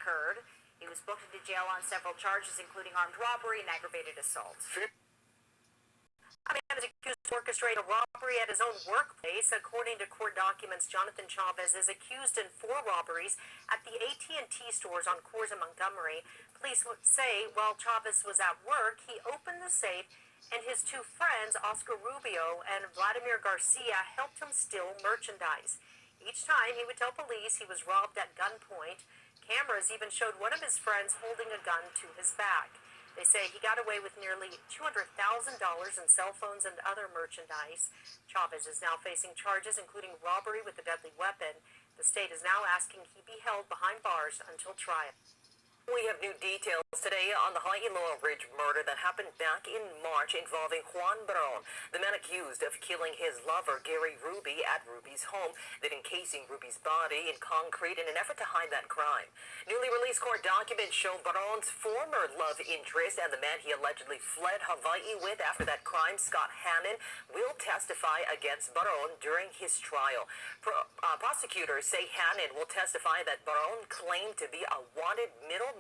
occurred. He was booked into jail on several charges, including armed robbery and aggravated assault. A man is accused of orchestrating a robbery at his own workplace. According to court documents, Jonathan Chavez is accused in 4 robberies at the at&t stores on Coors in Montgomery. Police say while Chavez was at work, he opened the safe and his 2 friends, Oscar Rubio and Vladimir Garcia, helped him steal merchandise. Each time he would tell police he was robbed at gunpoint. Cameras even showed one of his friends holding a gun to his back. They say he got away with nearly $200,000 in cell phones and other merchandise. Chavez is now facing charges including robbery with a deadly weapon. The state is now asking he be held behind bars until trial. We have new details today on the Haiiloa Ridge murder that happened back in March involving Juan Baron, the man accused of killing his lover, Gary Ruby, at Ruby's home, then encasing Ruby's body in concrete in an effort to hide that crime. Newly released court documents show Baron's former love interest and the man he allegedly fled Hawaii with after that crime, Scott Hannon, will testify against Baron during his trial. Prosecutors say Hannon will testify that Baron claimed to be a wanted middleman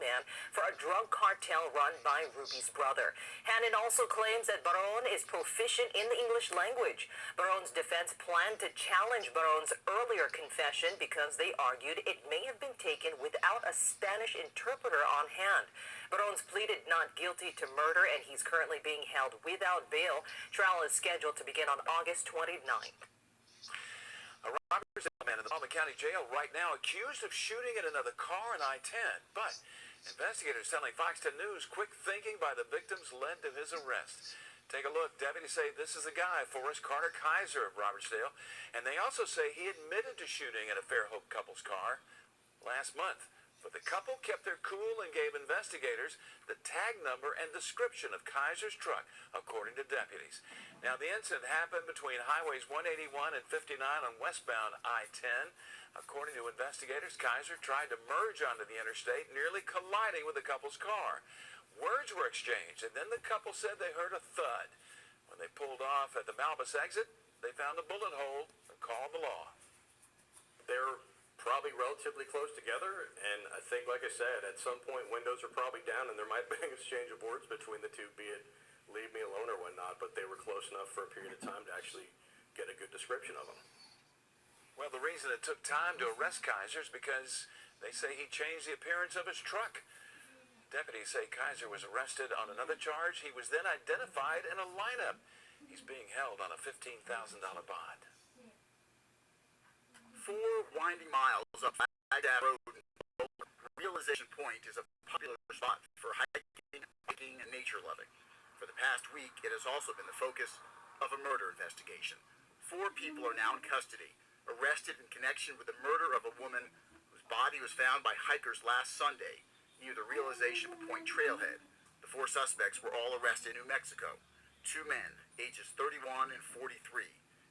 for a drug cartel run by Ruby's brother. Hannon also claims that Baron is proficient in the English language. Baron's defense planned to challenge Baron's earlier confession because they argued it may have been taken without a Spanish interpreter on hand. Baron's pleaded not guilty to murder and he's currently being held without bail. Trial is scheduled to begin on August 29th. A Robertson man in the Palmer County Jail right now accused of shooting at another car on I-10. But investigators telling Fox 10 News quick thinking by the victims led to his arrest. Take a look. Deputies say this is the guy, Forrest Carter Kaiser of Robertsdale. And they also say he admitted to shooting at a Fairhope couple's car last month. But the couple kept their cool and gave investigators the tag number and description of Kaiser's truck, according to deputies. Now, the incident happened between highways 181 and 59 on westbound I-10. According to investigators, Kaiser tried to merge onto the interstate, nearly colliding with the couple's car. Words were exchanged, and then the couple said they heard a thud. When they pulled off at the Malbus exit, they found a bullet hole and called the law. They're probably relatively close together, and I think, like I said, at some point windows are probably down and there might be an exchange of words between the two, be it leave me alone or whatnot, but they were close enough for a period of time to actually get a good description of them. Well, the reason it took time to arrest Kaiser is because they say he changed the appearance of his truck. Deputies say Kaiser was arrested on another charge. He was then identified in a lineup. He's being held on a $15,000 bond. 4 winding miles up Baghdad Road in Boulder, Realization Point is a popular spot for hiking, and nature loving. For the past week, it has also been the focus of a murder investigation. 4 people are now in custody, arrested in connection with the murder of a woman whose body was found by hikers last Sunday near the Realization Point trailhead. The 4 suspects were all arrested in New Mexico. 2 men, ages 31 and 43,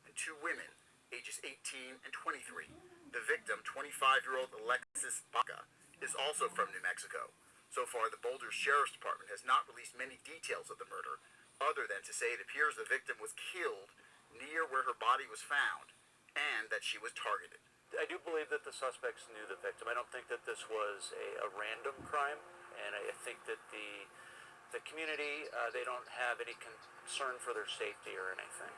and 2 women, ages 18 and 23. The victim, 25-year-old Alexis Baca, is also from New Mexico. So far, the Boulder Sheriff's Department has not released many details of the murder, other than to say it appears the victim was killed near where her body was found, and that she was targeted. I do believe that the suspects knew the victim. I don't think that this was a random crime, and I think that the community, they don't have any concern for their safety or anything.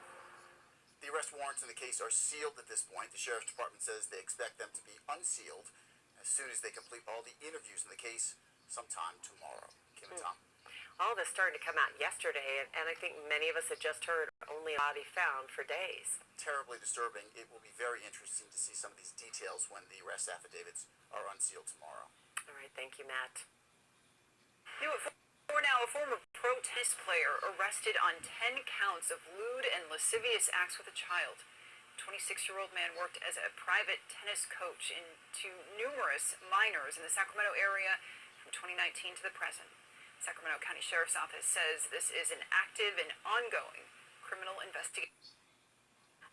The arrest warrants in the case are sealed at this point. The Sheriff's Department says they expect them to be unsealed as soon as they complete all the interviews in the case sometime tomorrow. Kim and Tom. All this started to come out yesterday, and I think many of us had just heard only a body found for days. Terribly disturbing. It will be very interesting to see some of these details when the arrest affidavits are unsealed tomorrow. All right, thank you, Matt. For now, a former pro tennis player arrested on 10 counts of lewd and lascivious acts with a child. 26-year-old man worked as a private tennis coach to numerous minors in the Sacramento area from 2019 to the present. Sacramento County Sheriff's Office says this is an active and ongoing criminal investigation.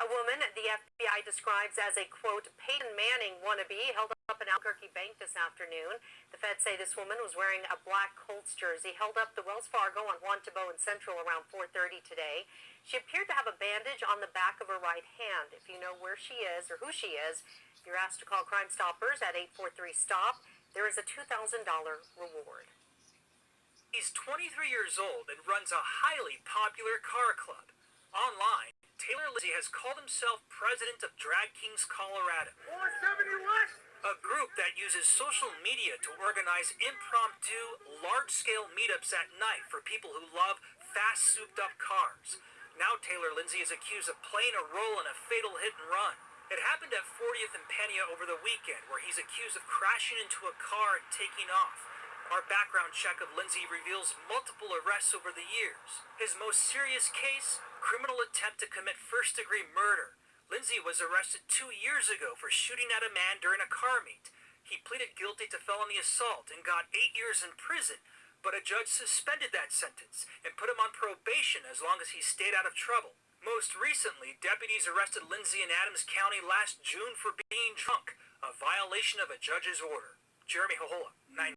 A woman the FBI describes as a, quote, Peyton Manning wannabe held up an Albuquerque bank this afternoon. The feds say this woman was wearing a black Colts jersey, held up the Wells Fargo on Juan Tabo and Central around 4:30 today. She appeared to have a bandage on the back of her right hand. If you know where she is or who she is, you're asked to call Crime Stoppers at 843-STOP. There is a $2,000 reward. He's 23 years old and runs a highly popular car club. Online, Taylor Lindsay has called himself president of Drag Kings Colorado, a group that uses social media to organize impromptu, large-scale meetups at night for people who love fast, souped-up cars. Now Taylor Lindsay is accused of playing a role in a fatal hit and run. It happened at 40th and Pena over the weekend, where he's accused of crashing into a car and taking off. Our background check of Lindsay reveals multiple arrests over the years. His most serious case, criminal attempt to commit first-degree murder. Lindsay was arrested 2 years ago for shooting at a man during a car meet. He pleaded guilty to felony assault and got 8 years in prison, but a judge suspended that sentence and put him on probation as long as he stayed out of trouble. Most recently, deputies arrested Lindsay in Adams County last June for being drunk, a violation of a judge's order. Jeremy Hohola, 9.